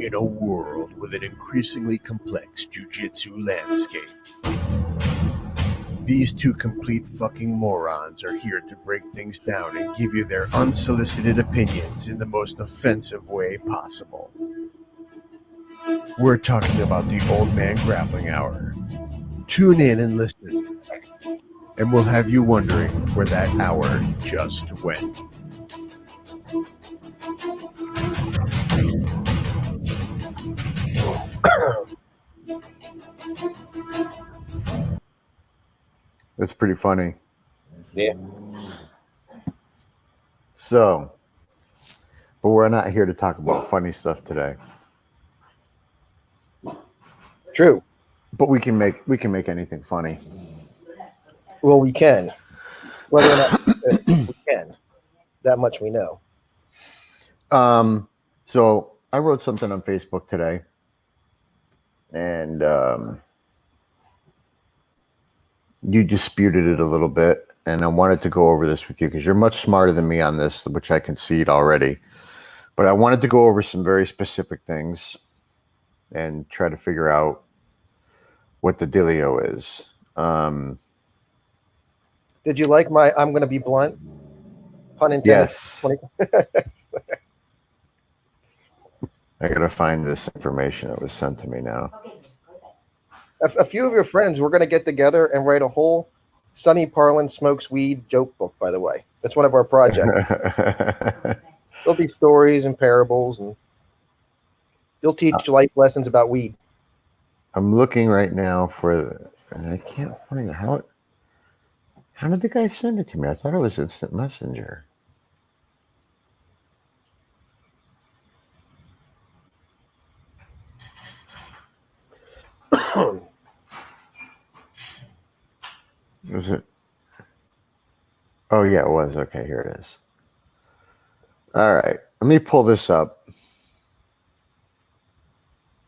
In a world with an increasingly complex jiu-jitsu landscape, these two complete fucking morons are here to break things down and give you their unsolicited opinions in the most offensive way possible. We're talking about the Old Man Grappling Hour. Tune in and listen, and we'll have you wondering where that hour just went. That's pretty funny. Yeah. So, but we're not here to talk about funny stuff today. True. But we can make anything funny. Well, we can. Whether or not we can. That much we know. So I wrote something on Facebook today, and you disputed it a little bit, and I wanted to go over this with you because you're much smarter than me on this, which I concede already. But I wanted to go over some very specific things and try to figure out what the dealio is. Did you like my I'm going to be blunt? Pun intended. Yes. I got to find this information that was sent to me now. A few of your friends, we're going to get together and write a whole Sonny Parlin smokes weed joke book, by the way. That's one of our projects. There'll be stories and parables, and you'll teach life lessons about weed. I'm looking right now and I can't find it. How did the guy send it to me? I thought it was Instant Messenger. Was it? Oh, yeah, it was. Okay, here it is. All right. Let me pull this up.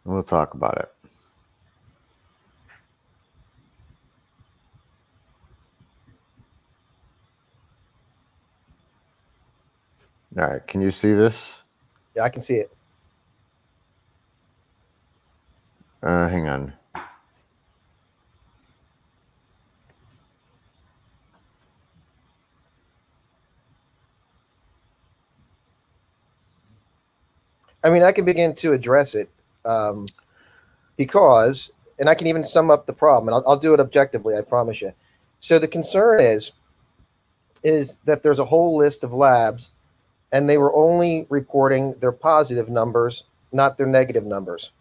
And we'll talk about it. All right. Can you see this? Yeah, I can see it. Hang on. I mean, I can begin to address it because, and I can even sum up the problem, and I'll do it objectively, I promise you. So the concern is that there's a whole list of labs, and they were only reporting their positive numbers, not their negative numbers.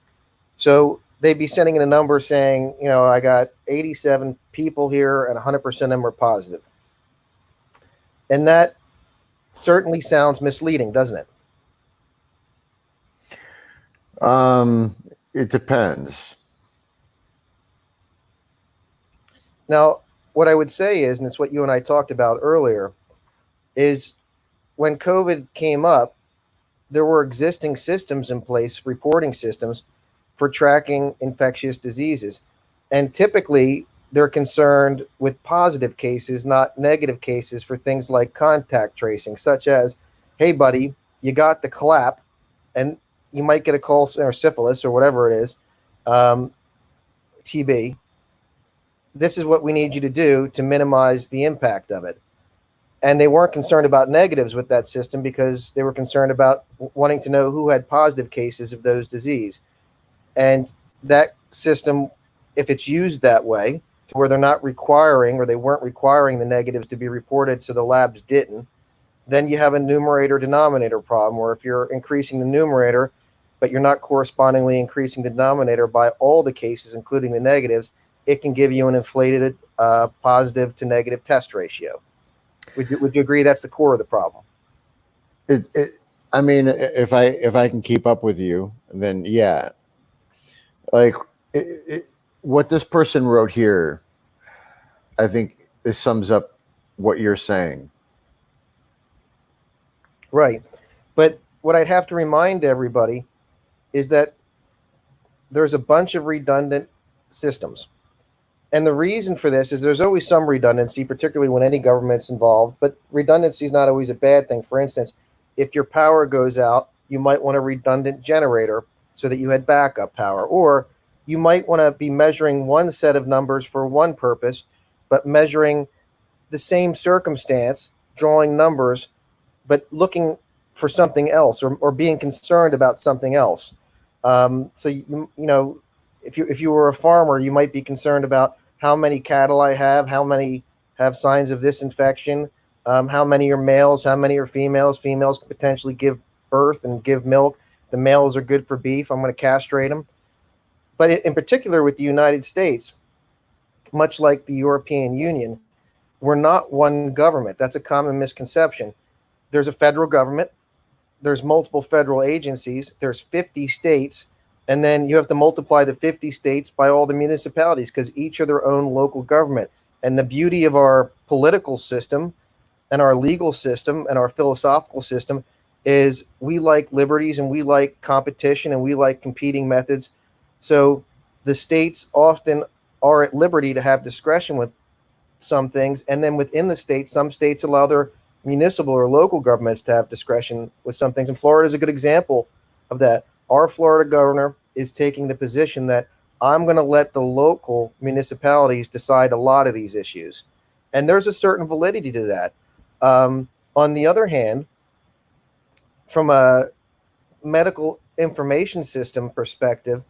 So they'd be sending in a number saying, I got 87 people here, and 100% of them are positive. And that certainly sounds misleading, doesn't it? It depends. Now, what I would say is, and it's what you and I talked about earlier, is when COVID came up, there were existing systems in place, reporting systems for tracking infectious diseases. And typically, they're concerned with positive cases, not negative cases, for things like contact tracing, such as, hey, buddy, you got the clap, and you might get a call, or syphilis, or whatever it is, TB. This is what we need you to do to minimize the impact of it. And they weren't concerned about negatives with that system because they were concerned about wanting to know who had positive cases of those disease. And that system, if it's used that way, to where they're not requiring, or they weren't requiring the negatives to be reported, so the labs didn't, then you have a numerator-denominator problem, where if you're increasing the numerator, but you're not correspondingly increasing the denominator by all the cases, including the negatives, it can give you an inflated positive to negative test ratio. Would you agree that's the core of the problem? I mean, if I can keep up with you, then yeah. Like what this person wrote here, I think it sums up what you're saying. Right. But what I'd have to remind everybody is that there's a bunch of redundant systems. And the reason for this is there's always some redundancy, particularly when any government's involved, but redundancy is not always a bad thing. For instance, if your power goes out, you might want a redundant generator so that you had backup power. Or you might want to be measuring one set of numbers for one purpose, but measuring the same circumstance, drawing numbers, but looking for something else, or being concerned about something else. So you know, if you were a farmer, you might be concerned about how many cattle I have, how many have signs of this infection, how many are males, how many are females. Females potentially give birth and give milk. The males are good for beef. I'm going to castrate them. But in particular, with the United States, much like the European Union, we're not one government. That's a common misconception. There's a federal government, there's multiple federal agencies, there's 50 states, and then you have to multiply the 50 states by all the municipalities because each are their own local government. And the beauty of our political system and our legal system and our philosophical system is we like liberties and we like competition and we like competing methods. So the states often are at liberty to have discretion with some things, and then within the states, some states allow their municipal or local governments to have discretion with some things. And Florida is a good example of that. Our Florida governor is taking the position that I'm going to let the local municipalities decide a lot of these issues, and there's a certain validity to that. On the other hand, from a medical information system perspective,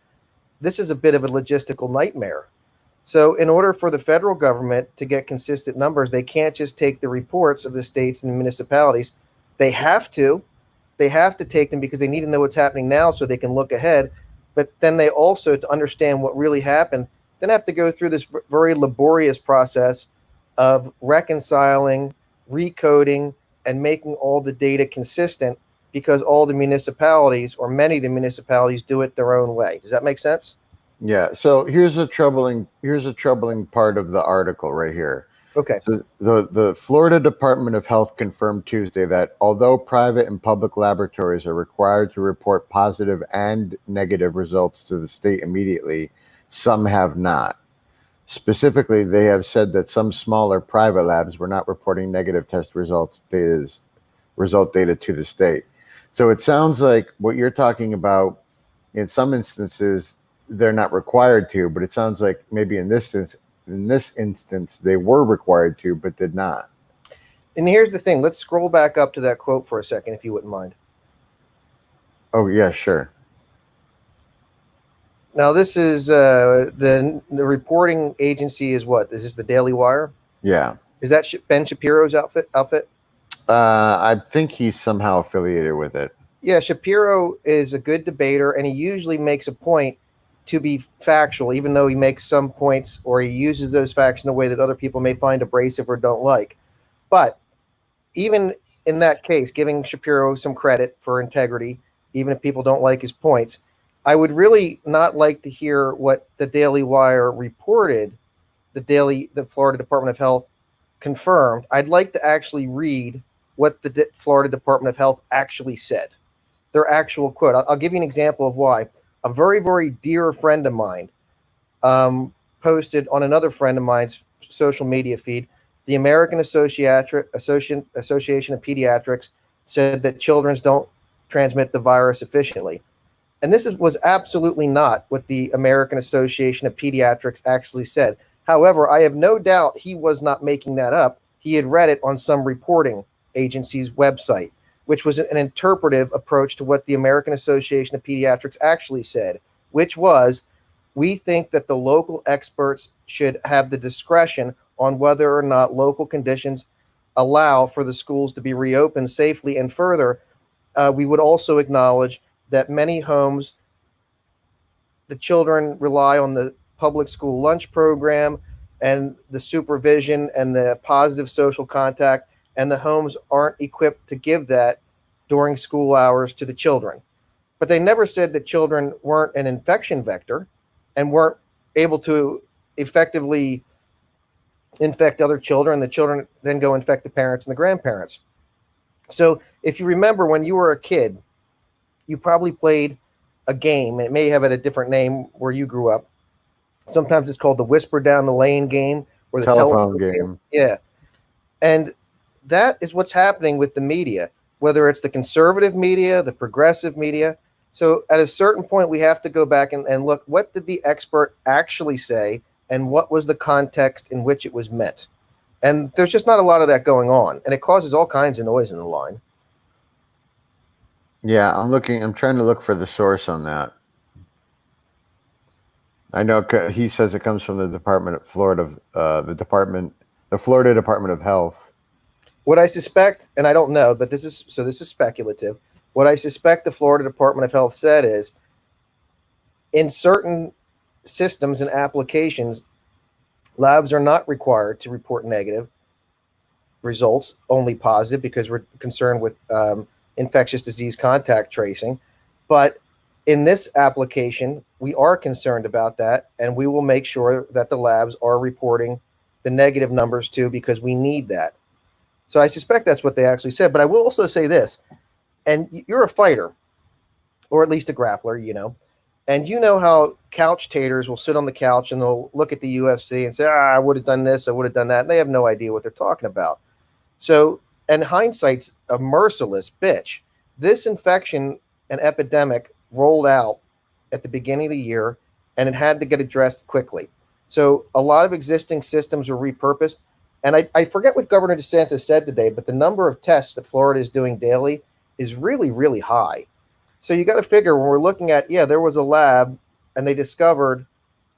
this is a bit of a logistical nightmare. So in order for the federal government to get consistent numbers, they can't just take the reports of the states and the municipalities. They have to take them because they need to know what's happening now so they can look ahead. But then they also, to understand what really happened, then have to go through this very laborious process of reconciling, recoding, and making all the data consistent because all the municipalities, or many of the municipalities, do it their own way. Does that make sense? Yeah. So here's a troubling part of the article right here. Okay. So the Florida Department of Health confirmed Tuesday that although private and public laboratories are required to report positive and negative results to the state immediately, some have not. Specifically, they have said that some smaller private labs were not reporting negative test result data to the state. So it sounds like what you're talking about, in some instances, they're not required to, but it sounds like maybe in this instance, they were required to, but did not. And here's the thing. Let's scroll back up to that quote for a second, if you wouldn't mind. Oh, yeah, sure. Now, this is the reporting agency is what? Is this the Daily Wire? Yeah. Is that Ben Shapiro's outfit? I think he's somehow affiliated with it. Yeah, Shapiro is a good debater, and he usually makes a point to be factual, even though he makes some points or he uses those facts in a way that other people may find abrasive or don't like. But even in that case, giving Shapiro some credit for integrity, even if people don't like his points, I would really not like to hear what the Daily Wire reported, the Florida Department of Health confirmed. I'd like to actually read what the Florida Department of Health actually said, their actual quote. I'll give you an example of why. A very, very dear friend of mine posted on another friend of mine's social media feed, the American Association of Pediatrics said that children don't transmit the virus efficiently. And this was absolutely not what the American Association of Pediatrics actually said. However, I have no doubt he was not making that up. He had read it on some reporting agency's website, which was an interpretive approach to what the American Association of Pediatrics actually said, which was, we think that the local experts should have the discretion on whether or not local conditions allow for the schools to be reopened safely. And further, we would also acknowledge that many homes, the children rely on the public school lunch program and the supervision and the positive social contact, and the homes aren't equipped to give that during school hours to the children. But they never said that children weren't an infection vector and weren't able to effectively infect other children. The children then go infect the parents and the grandparents. So if you remember when you were a kid, you probably played a game, and it may have a different name where you grew up. Sometimes it's called the Whisper Down the Lane game, or the telephone game. Yeah. And that is what's happening with the media, whether it's the conservative media, the progressive media. So at a certain point, we have to go back and look, what did the expert actually say and what was the context in which it was meant? And there's just not a lot of that going on, and it causes all kinds of noise in the line. Yeah, I'm trying to look for the source on that. I know he says it comes from the Department of Florida, the Florida Department of Health. What I suspect, and I don't know, but this is speculative. What I suspect the Florida Department of Health said is, in certain systems and applications, labs are not required to report negative results, only positive, because we're concerned with infectious disease contact tracing. But in this application, we are concerned about that, and we will make sure that the labs are reporting the negative numbers too, because we need that. So I suspect that's what they actually said. But I will also say this, and you're a fighter, or at least a grappler, and you know how couch taters will sit on the couch and they'll look at the UFC and say, I would have done this, I would have done that. And they have no idea what they're talking about. So, and hindsight's a merciless bitch. This infection and epidemic rolled out at the beginning of the year, and it had to get addressed quickly. So a lot of existing systems were repurposed. And I forget what Governor DeSantis said today, but the number of tests that Florida is doing daily is really, really high. So you got to figure, when we're looking at, there was a lab, and they discovered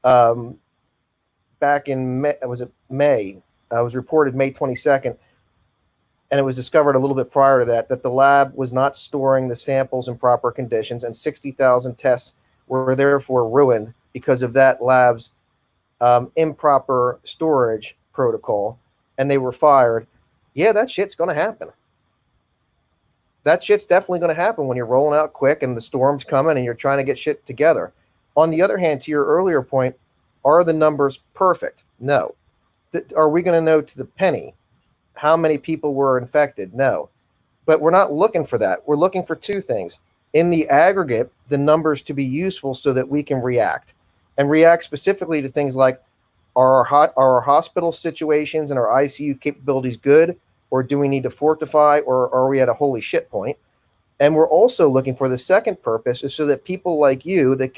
back in May, was it May? It was reported May 22nd, and it was discovered a little bit prior to that the lab was not storing the samples in proper conditions, and 60,000 tests were therefore ruined because of that lab's improper storage protocol, and they were fired. Yeah, that shit's going to happen. That shit's definitely going to happen when you're rolling out quick and the storm's coming and you're trying to get shit together. On the other hand, to your earlier point, are the numbers perfect? No. Are we going to know to the penny how many people were infected? No. But we're not looking for that. We're looking for two things. In the aggregate, the numbers to be useful so that we can react, and react specifically to things like, are our hospital situations and our ICU capabilities good, or do we need to fortify, or are we at a holy shit point? And we're also looking for the second purpose, is so that people like you that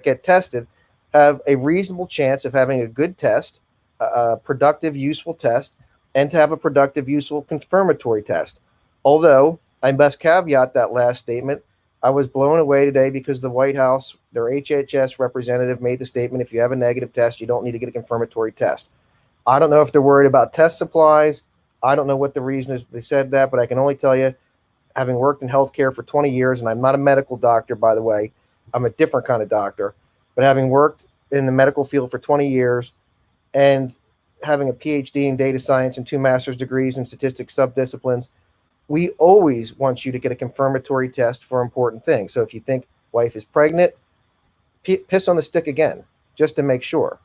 get tested have a reasonable chance of having a good test, a productive, useful test, and to have a productive, useful confirmatory test. Although I must caveat that last statement, I was blown away today because the White House, their HHS representative, made the statement, if you have a negative test, you don't need to get a confirmatory test. I don't know if they're worried about test supplies. I don't know what the reason is they said that, but I can only tell you, having worked in healthcare for 20 years, and I'm not a medical doctor, by the way, I'm a different kind of doctor, but having worked in the medical field for 20 years and having a PhD in data science and 2 master's degrees in statistics subdisciplines, we always want you to get a confirmatory test for important things. So if you think wife is pregnant, piss on the stick again, just to make sure.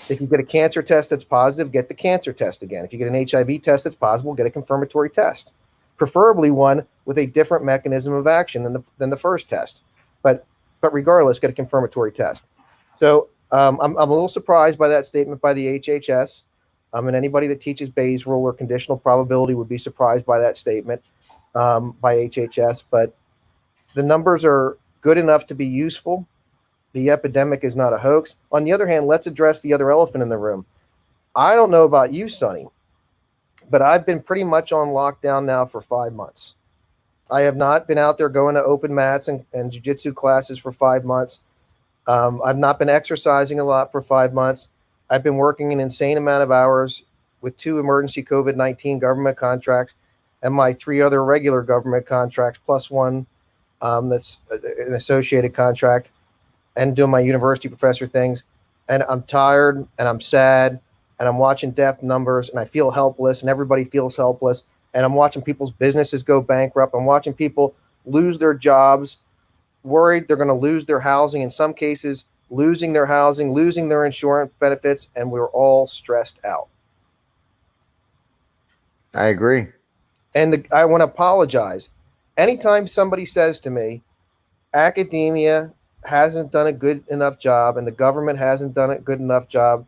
If you get a cancer test that's positive, get the cancer test again. If you get an HIV test that's possible, get a confirmatory test. Preferably one with a different mechanism of action than the first test. But regardless, get a confirmatory test. So I'm a little surprised by that statement by the HHS. And anybody that teaches Bayes rule or conditional probability would be surprised by that statement by HHS. But the numbers are good enough to be useful. The epidemic is not a hoax. On the other hand, let's address the other elephant in the room. I don't know about you, Sonny, but I've been pretty much on lockdown now for 5 months. I have not been out there going to open mats and jiu-jitsu classes for 5 months. I've not been exercising a lot for 5 months. I've been working an insane amount of hours with 2 emergency COVID-19 government contracts and my 3 other regular government contracts, plus one that's an associated contract, and doing my university professor things. And I'm tired and I'm sad and I'm watching death numbers and I feel helpless and everybody feels helpless. And I'm watching people's businesses go bankrupt. I'm watching people lose their jobs, worried they're going to lose their housing, in some cases losing their housing, losing their insurance benefits, and we're all stressed out. I agree. And I want to apologize. Anytime somebody says to me, academia hasn't done a good enough job and the government hasn't done a good enough job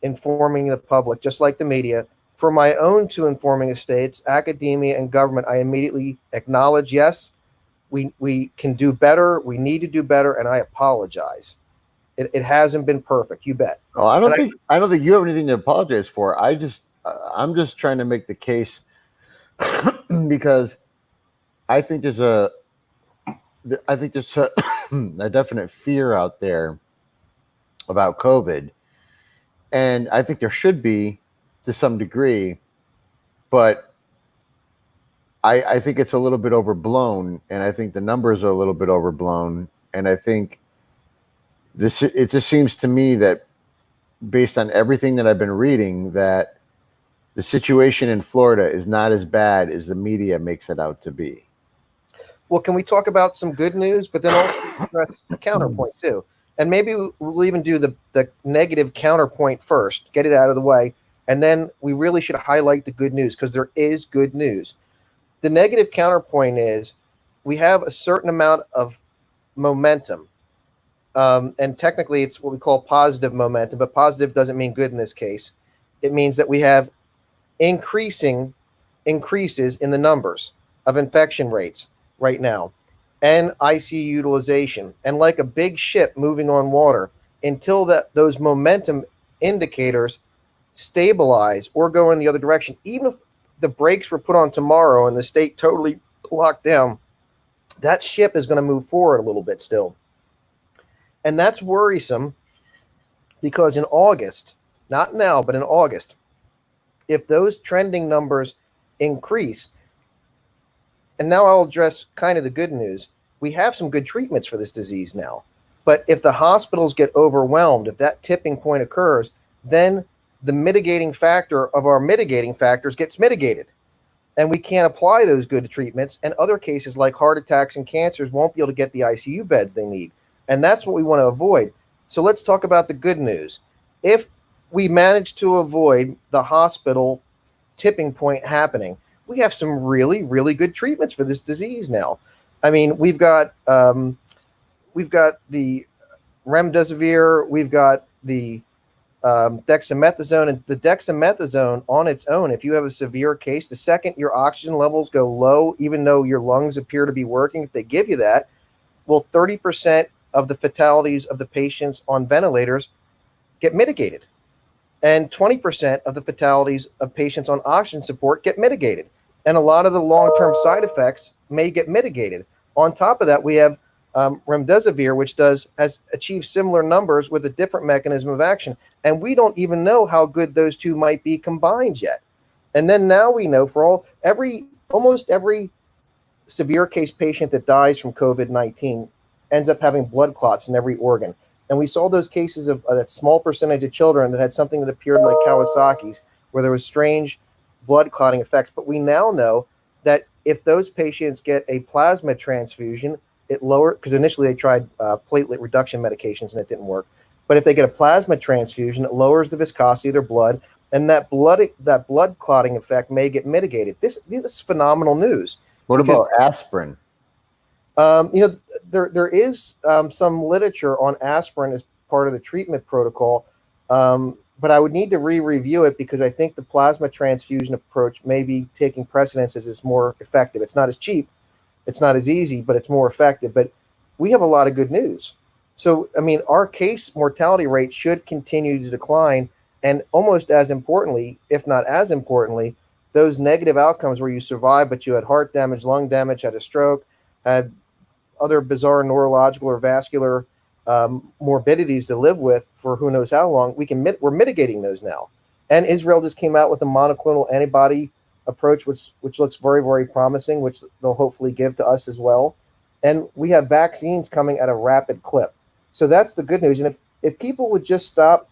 informing the public, just like the media, for my own 2 informing estates, academia and government, I immediately acknowledge, yes, we can do better. We need to do better, and I apologize. It hasn't been perfect, you bet. Oh, And I don't think you have anything to apologize for. I'm just trying to make the case because I think there's a a definite fear out there about COVID, and I think there should be to some degree, but I think it's a little bit overblown, and I think the numbers are a little bit overblown, and I think it just seems to me that based on everything that I've been reading that the situation in Florida is not as bad as the media makes it out to be. well, can we talk about some good news, but then also address a counterpoint too? And maybe we'll even do the negative counterpoint first, get it out of the way, and then we really should highlight the good news because there is good news. The negative counterpoint is we have a certain amount of momentum. And technically, it's what we call positive momentum, but positive doesn't mean good in this case. It means that we have increases in the numbers of infection rates right now and ICU utilization. And like a big ship moving on water, until those momentum indicators stabilize or go in the other direction, even if the brakes were put on tomorrow and the state totally locked down, that ship is going to move forward a little bit still. And that's worrisome because in August, not now, but in August, if those trending numbers increase, and now I'll address kind of the good news, we have some good treatments for this disease now. But if the hospitals get overwhelmed, if that tipping point occurs, then the mitigating factor of our mitigating factors gets mitigated. And we can't apply those good treatments. And other cases like heart attacks and cancers won't be able to get the ICU beds they need. And that's what we want to avoid. So let's talk about the good news. If we manage to avoid the hospital tipping point happening, we have some really, really good treatments for this disease now. I mean, we've got the remdesivir, we've got the dexamethasone, and the dexamethasone on its own, if you have a severe case, the second your oxygen levels go low, even though your lungs appear to be working, if they give you that, well, 30% of the fatalities of the patients on ventilators get mitigated. And 20% of the fatalities of patients on oxygen support get mitigated. And a lot of the long-term side effects may get mitigated. On top of that, we have remdesivir, which has achieved similar numbers with a different mechanism of action. And we don't even know how good those two might be combined yet. And then now we know for almost every severe case patient that dies from COVID-19 ends up having blood clots in every organ. And we saw those cases of that small percentage of children that had something that appeared like Kawasaki's, where there was strange blood clotting effects. But we now know that if those patients get a plasma transfusion, it lowers, because initially they tried platelet reduction medications and it didn't work. But if they get a plasma transfusion, it lowers the viscosity of their blood, and that blood clotting effect may get mitigated. This is phenomenal news. What about aspirin? There is some literature on aspirin as part of the treatment protocol, but I would need to re-review it because I think the plasma transfusion approach may be taking precedence as it's more effective. It's not as cheap, it's not as easy, but it's more effective. But we have a lot of good news. So, I mean, our case mortality rate should continue to decline, and almost as importantly, if not as importantly, those negative outcomes where you survived, but you had heart damage, lung damage, had a stroke, had other bizarre neurological or vascular morbidities to live with for who knows how long, we're mitigating those now. And Israel just came out with a monoclonal antibody approach, which looks very, very promising, which they'll hopefully give to us as well. And we have vaccines coming at a rapid clip. So that's the good news. And if people would just stop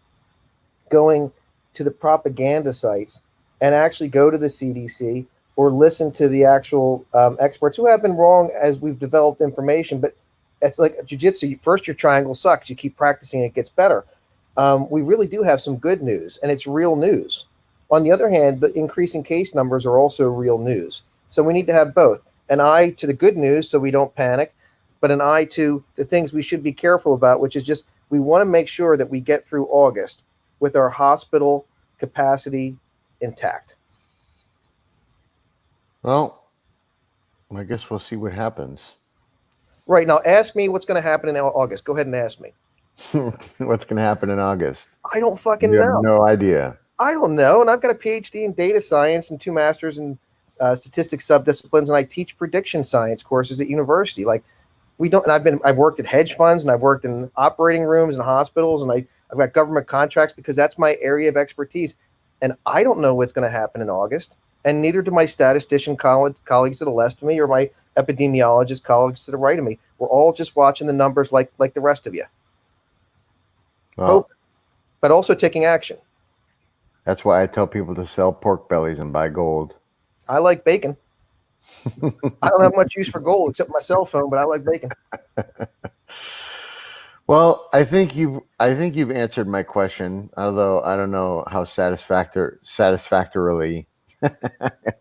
going to the propaganda sites and actually go to the CDC or listen to the actual experts who have been wrong as we've developed information, but it's like jiu-jitsu. First, your triangle sucks. You keep practicing, it gets better. We really do have some good news, and it's real news. On the other hand, the increasing case numbers are also real news. So we need to have both. An eye to the good news so we don't panic, but an eye to the things we should be careful about, which is just we want to make sure that we get through August with our hospital capacity intact. Well, I guess we'll see what happens. Right now, ask me what's going to happen in August. Go ahead and ask me. What's going to happen in August? I don't fucking You have know. no idea. I don't know. And I've got a PhD in data science and 2 masters in statistics subdisciplines, and I teach prediction science courses at university. Like we don't. And I've worked at hedge funds, and I've worked in operating rooms and hospitals, and I've got government contracts because that's my area of expertise. And I don't know what's going to happen in August, and neither do my statistician colleagues to the left of me or my epidemiologist colleagues to the right of me. We're all just watching the numbers like the rest of you. Well, Hope, but also taking action. that's why I tell people to sell pork bellies and buy gold. I like bacon. I don't have much use for gold except my cell phone, but I like bacon. Well, I think you've answered my question, although I don't know how satisfactorily if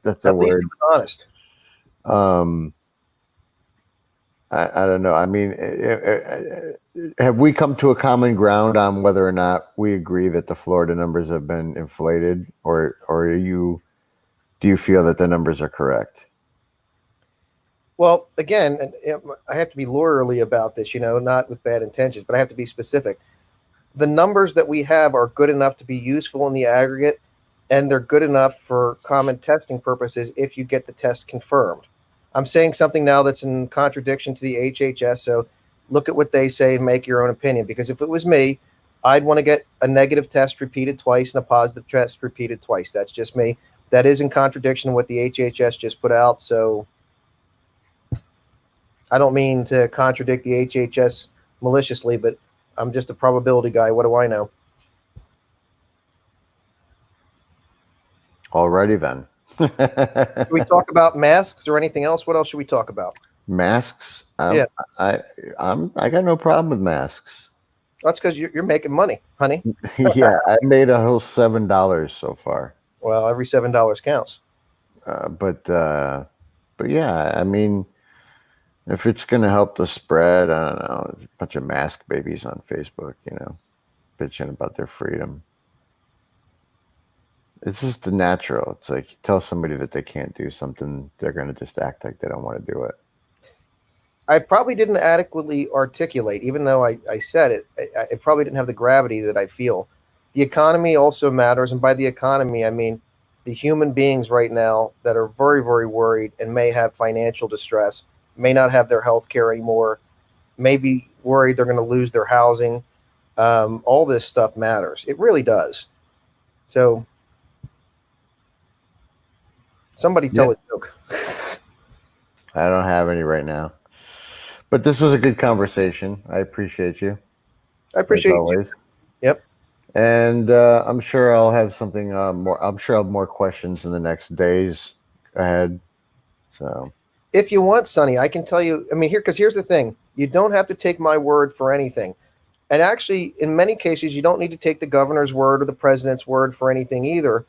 that's a At least word. it was honest. I don't know. I mean, have we come to a common ground on whether or not we agree that the Florida numbers have been inflated, or do you feel that the numbers are correct? Well, again, and I have to be lawyerly about this, not with bad intentions, but I have to be specific. The numbers that we have are good enough to be useful in the aggregate, and they're good enough for common testing purposes if you get the test confirmed. I'm saying something now that's in contradiction to the HHS, so look at what they say and make your own opinion. Because if it was me, I'd want to get a negative test repeated twice and a positive test repeated twice. That's just me. That is in contradiction to what the HHS just put out, so I don't mean to contradict the HHS maliciously, but I'm just a probability guy. What do I know? Alrighty then. Should we talk about masks or anything else? What else should we talk about? Masks? Yeah. I got no problem with masks. That's because you're making money, honey. Yeah, I made a whole $7 so far. Well, every $7 counts. But yeah, I mean, if it's going to help the spread, I don't know, there's a bunch of mask babies on Facebook, bitching about their freedom. It's just the natural. It's like you tell somebody that they can't do something, they're going to just act like they don't want to do it. I probably didn't adequately articulate, even though I said it. I probably didn't have the gravity that I feel. The economy also matters. And by the economy, I mean the human beings right now that are very, very worried and may have financial distress, may not have their health care anymore, may be worried they're going to lose their housing. All this stuff matters. It really does. So somebody tell a joke. I don't have any right now. But this was a good conversation. I appreciate you. I appreciate you. Always. Yep. And I'm sure I'll have something more. I'm sure I'll have more questions in the next days ahead. So if you want, Sonny, I can tell you, because here's the thing. You don't have to take my word for anything. And actually, in many cases, you don't need to take the governor's word or the president's word for anything either,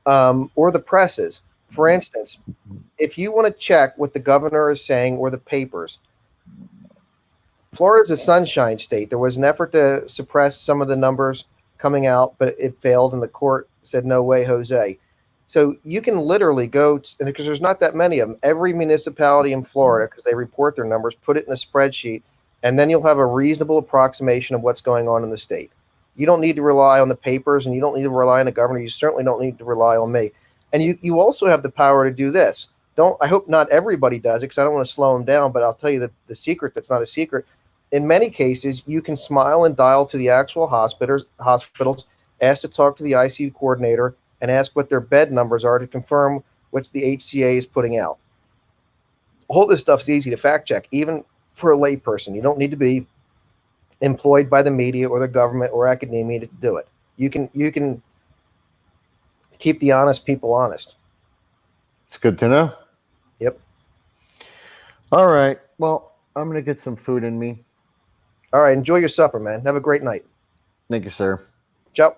or the press's. For instance, if you want to check what the governor is saying or the papers, Florida's a sunshine state. There was an effort to suppress some of the numbers coming out, but it failed, and the court said, no way, Jose. So you can literally go, and because there's not that many of them, every municipality in Florida, because they report their numbers, put it in a spreadsheet, and then you'll have a reasonable approximation of what's going on in the state. You don't need to rely on the papers, and you don't need to rely on the governor. You certainly don't need to rely on me. And you also have the power to do this. I hope not everybody does it, because I don't want to slow them down, but I'll tell you the secret that's not a secret. In many cases, you can smile and dial to the actual hospitals, ask to talk to the ICU coordinator, and ask what their bed numbers are to confirm what the HCA is putting out. All this stuff's easy to fact check, even for a layperson. You don't need to be employed by the media or the government or academia to do it. You can keep the honest people honest. it's good to know. Yep. All right. Well, I'm going to get some food in me. All right. Enjoy your supper, man. Have a great night. Thank you, sir. Ciao.